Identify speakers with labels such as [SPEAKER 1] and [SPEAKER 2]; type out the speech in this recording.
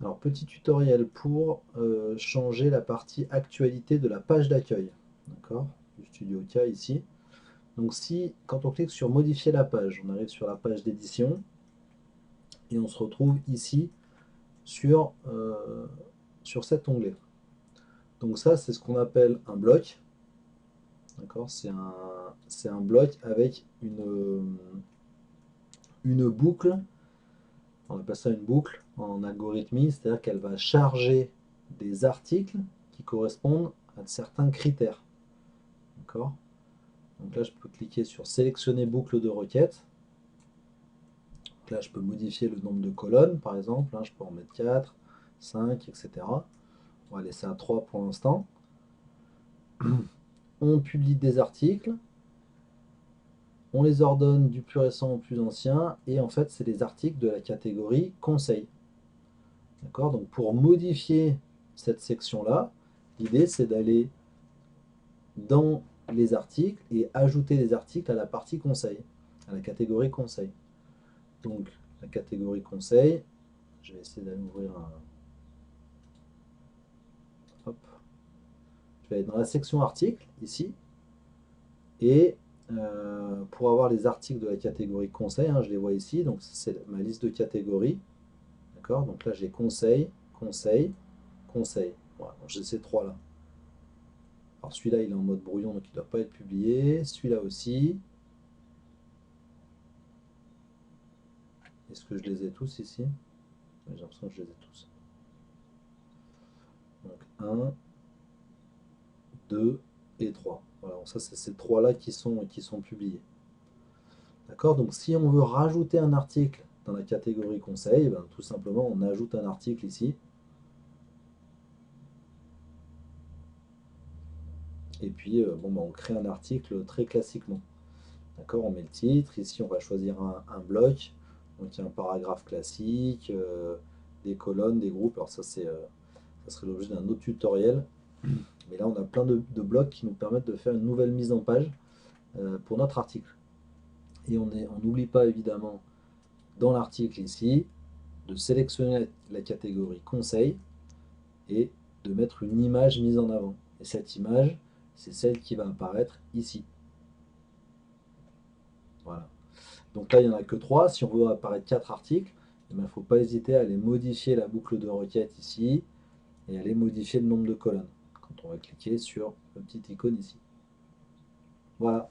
[SPEAKER 1] Alors, petit tutoriel pour changer la partie actualité de la page d'accueil. D'accord? Du Studio K ici. Donc si, quand on clique sur modifier la page, on arrive sur la page d'édition et on se retrouve ici sur cet onglet. Donc ça, c'est ce qu'on appelle un bloc. D'accord? C'est un bloc avec une boucle. On appelle ça une boucle en algorithmie, c'est-à-dire qu'elle va charger des articles qui correspondent à certains critères. D'accord? Donc là, je peux cliquer sur sélectionner boucle de requête. Donc là, je peux modifier le nombre de colonnes, par exemple. Là, je peux en mettre 4, 5, etc. On va laisser à 3 pour l'instant. On publie des articles. On les ordonne du plus récent au plus ancien. Et en fait, c'est les articles de la catégorie conseil. D'accord? Donc pour modifier cette section-là, l'idée, c'est d'aller dans les articles et ajouter les articles à la partie conseil, à la catégorie conseil. Donc la catégorie conseil, je vais essayer d'aller ouvrir un... Hop. Je vais aller dans la section articles, ici, et pour avoir les articles de la catégorie conseil, je les vois ici, donc c'est ma liste de catégories. D'accord? Donc là j'ai conseil, conseil, conseil. Voilà, j'ai ces trois-là. Alors celui-là il est en mode brouillon, donc il ne doit pas être publié. Celui-là aussi. Est-ce que je les ai tous ici? J'ai l'impression que je les ai tous. Donc 1, 2 et 3. Voilà, donc ça c'est ces trois-là qui sont publiés. D'accord? Donc si on veut rajouter un article dans la catégorie conseil, ben, tout simplement on ajoute un article ici. Et puis bon, ben, on crée un article très classiquement. D'accord? On met le titre, ici on va choisir un bloc. Donc il y a un paragraphe classique, des colonnes, des groupes. Alors ça serait l'objet d'un autre tutoriel. Mais là on a plein de blocs qui nous permettent de faire une nouvelle mise en page pour notre article. Et on n'oublie pas évidemment dans l'article ici de sélectionner la catégorie conseil et de mettre une image mise en avant. Et cette image, c'est celle qui va apparaître ici. Voilà. Donc là, il n'y en a que 3. Si on veut apparaître 4 articles, il ne faut pas hésiter à aller modifier la boucle de requête ici et aller modifier le nombre de colonnes quand on va cliquer sur la petite icône ici. Voilà.